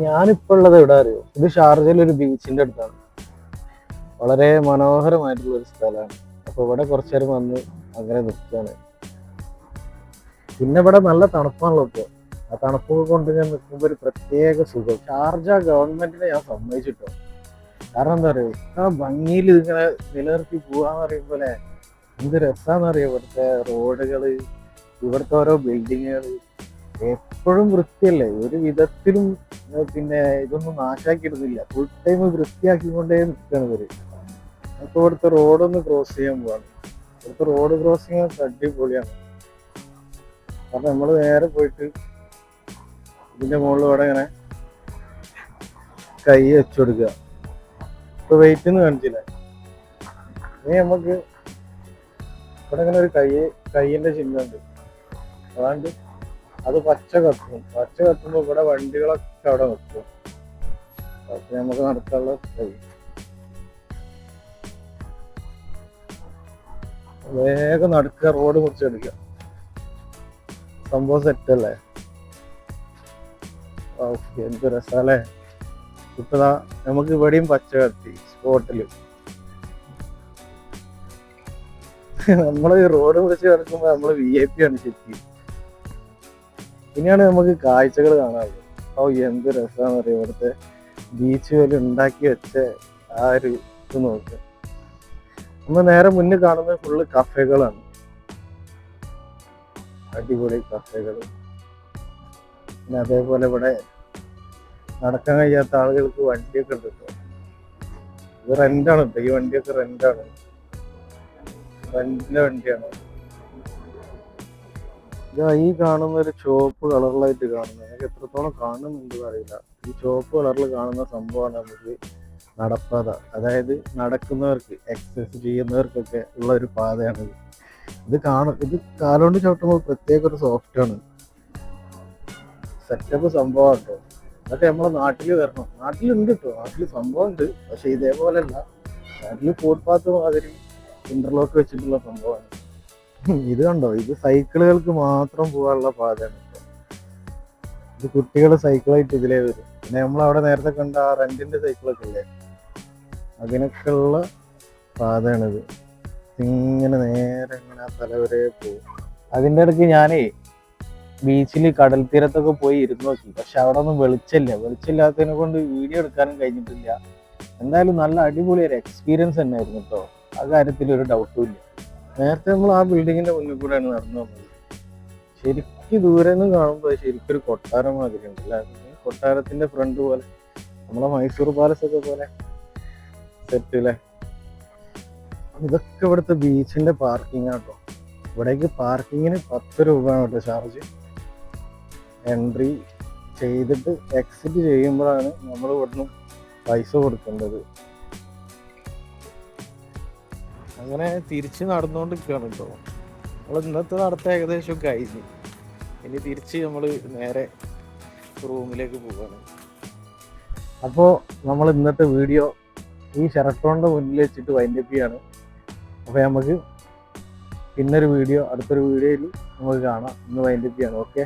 ഞാനിപ്പോൾ ഉള്ളത് എവിടെ അറിയോ? ഇത് ഷാർജയിൽ ഒരു ബീച്ചിന്റെ അടുത്താണ്. വളരെ മനോഹരമായിട്ടുള്ള ഒരു സ്ഥലമാണ്. അപ്പൊ ഇവിടെ കുറച്ചു നേരം വന്ന് അങ്ങനെ നിൽക്കുകയാണ്. പിന്നെ ഇവിടെ നല്ല തണുപ്പാണല്ലോ ഇപ്പോൾ. ആ തണുപ്പൊക്കെ കൊണ്ട് ഞാൻ നിൽക്കുമ്പോൾ ഒരു പ്രത്യേക സുഖം. ഷാർജ ഗവൺമെന്റിനെ ഞാൻ സമ്മതിച്ചിട്ടോ. കാരണം എന്താ പറയുക, ആ ഭംഗിയിൽ ഇതിങ്ങനെ നിലനിർത്തി പോവാന്ന് പറയുമ്പോലെ എന്ത് രസാന്നറിയോ. ഇവിടുത്തെ റോഡുകള്, ഇവിടുത്തെ ഓരോ ബിൽഡിങ്ങുകൾ എപ്പോഴും വൃത്തിയല്ലേ, ഒരു വിധത്തിലും പിന്നെ ഇതൊന്നും നാശാക്കിയിടുന്നില്ല. ഫുൾ ടൈം വൃത്തിയാക്കിക്കൊണ്ടേ നിൽക്കുകയാണ് ഇവര്. അപ്പൊ ഇവിടുത്തെ റോഡൊന്ന് ക്രോസ് ചെയ്യാൻ പോവാണ്. ഇവിടുത്തെ റോഡ് ക്രോസിങ് അടിപൊളിയാണ്. കാരണം നമ്മൾ നേരെ പോയിട്ട് ഇതിന്റെ മുകളിൽ ഇവിടെ ഇങ്ങനെ കൈ വെച്ചു കൊടുക്കുക. ഇപ്പൊ വെയിറ്റ് എന്ന് കാണിച്ചില്ല. ഇനി നമുക്ക് ഇവിടെ ഇങ്ങനെ ഒരു കൈയിന്റെ ചിഹ്നമുണ്ട്. അതാണ്ട് അത് പച്ച കത്തും. പച്ച കത്തുമ്പോ ഇവിടെ വണ്ടികളൊക്കെ അവിടെ നിൽക്കും. അപ്പൊ നമുക്ക് നടക്കാനുള്ള കഴിയും. വേഗം നടക്കുക, റോഡ് മുറിച്ചെടുക്കുക. സംഭവം സെറ്റല്ലേ? ഓക്കെ, എന്ത് രസാല്ലേ. ഇപ്പതാ നമുക്ക് ഇവിടെയും പച്ച കത്തി സ്പോട്ടില്. നമ്മള് റോഡ് മുറിച്ച് കിടക്കുമ്പോ നമ്മള് VIP ആണ് ശരിക്കും. ഇനിയാണ് നമുക്ക് കാഴ്ചകൾ കാണാറുള്ളത്. ഓ, എന്ത് രസമാണെന്ന് അറിയാം. ഇവിടുത്തെ ബീച്ച് പോലെ ഉണ്ടാക്കി വെച്ച ആ ഒരു ഇത് നോക്കുക. നമ്മൾ നേരെ മുന്നിൽ കാണുന്നത് ഫുള്ള് കഫേകളാണ്. അടിപൊളി കഫേകൾ. പിന്നെ അതേപോലെ ഇവിടെ നടക്കാൻ കഴിയാത്ത ആളുകൾക്ക് വണ്ടിയൊക്കെ ഉണ്ട് കേട്ടോ. ഇത് റെന്റാണ് കേട്ടോ. ഈ വണ്ടിയൊക്കെ റെന്റാണ്. റെന്റിന്റെ വണ്ടിയാണ്. ഈ കാണുന്ന ഒരു ചുവപ്പ് കളറിലായിട്ട് കാണുന്നത്, എനിക്ക് എത്രത്തോളം കാണുന്നുണ്ട് അറിയില്ല. ഈ ചുവപ്പ് കളറിൽ കാണുന്ന സംഭവമാണ് നമുക്ക് നടപ്പാത. അതായത് നടക്കുന്നവർക്ക്, എക്സസൈസ് ചെയ്യുന്നവർക്കൊക്കെ ഉള്ള ഒരു പാതയാണിത്. ഇത് കാലുകൊണ്ട് ചവിട്ടുമ്പോൾ പ്രത്യേക ഒരു സോഫ്റ്റാണ്. സെറ്റപ്പ് സംഭവം കേട്ടോ. അതൊക്കെ നമ്മളെ നാട്ടിൽ വരണം. നാട്ടിലുണ്ട് കേട്ടോ, നാട്ടിൽ സംഭവം ഉണ്ട്. പക്ഷെ ഇതേപോലെ അല്ല. നാട്ടിൽ ഫുട്പാത്ത് മാതിരി ഇന്റർലോക്ക് വെച്ചിട്ടുള്ള സംഭവമാണ്. ഇത് കണ്ടോ, ഇത് സൈക്കിളുകൾക്ക് മാത്രം പോകാനുള്ള പാതയാണ്. ഇത് കുട്ടികൾ സൈക്കിളായിട്ട് ഇതിലേ വരും. പിന്നെ നമ്മളവിടെ നേരത്തെ കണ്ട ആ റെന്റിന്റെ സൈക്കിളൊക്കെ ഇല്ലേ, അതിനൊക്കെ ഉള്ള പാതയാണിത്. ഇങ്ങനെ നേരെ ഇങ്ങനെ ആ തല വരെ പോകും. അതിൻ്റെ ഇടയ്ക്ക് ഞാനേ ബീച്ചിൽ കടൽ തീരത്തൊക്കെ പോയി ഇരുന്ന് നോക്കി. പക്ഷെ അവിടെ ഒന്നും വെളിച്ചില്ലാത്തതിനെ കൊണ്ട് വീഡിയോ എടുക്കാനും കഴിഞ്ഞിട്ടില്ല. എന്തായാലും നല്ല അടിപൊളി ഒരു എക്സ്പീരിയൻസ് തന്നെയായിരുന്നു കേട്ടോ. ആ കാര്യത്തിൽ ഒരു ഡൗട്ടും ഇല്ല. നേരത്തെ നമ്മൾ ആ ബിൽഡിങ്ങിന്റെ മുന്നിൽ കൂടെയാണ് നടന്നു വന്നത്. ശരിക്കും ദൂരെ നിന്ന് കാണുമ്പോൾ ശരിക്കൊരു കൊട്ടാരം മാതിരി ഉണ്ടല്ലേ. കൊട്ടാരത്തിന്റെ ഫ്രണ്ട് പോലെ, നമ്മളെ മൈസൂർ പാലസ് ഒക്കെ പോലെ സെറ്റ് അല്ലേ. ഇതൊക്കെ ഇവിടുത്തെ ബീച്ചിന്റെ പാർക്കിംഗ് ആട്ടോ. ഇവിടേക്ക് പാർക്കിങ്ങിന് 10 രൂപയാണ് കേട്ടോ ചാർജ്. എൻട്രി ചെയ്തിട്ട് എക്സിറ്റ് ചെയ്യുമ്പോഴാണ് നമ്മൾ ഇവിടുന്ന് പൈസ കൊടുക്കേണ്ടത്. അങ്ങനെ തിരിച്ച് നടന്നുകൊണ്ടിരിക്കുകയാണ് കേട്ടോ. നമ്മൾ ഇന്നത്തെ നടത്തം ഏകദേശം കഴിഞ്ഞ്. ഇനി തിരിച്ച് നമ്മൾ നേരെ റൂമിലേക്ക് പോവാണ്. അപ്പോൾ നമ്മൾ ഇന്നത്തെ വീഡിയോ ഈ ഷെറട്ടോണിൻ്റെ മുന്നിൽ വെച്ചിട്ട് വൈൻഡപ്പ് ചെയ്യാണ്. അപ്പോൾ നമുക്ക് അടുത്തൊരു വീഡിയോയിൽ നമുക്ക് കാണാം. ഇന്ന് വൈൻഡപ്പ് ചെയ്യണം. ഓക്കെ.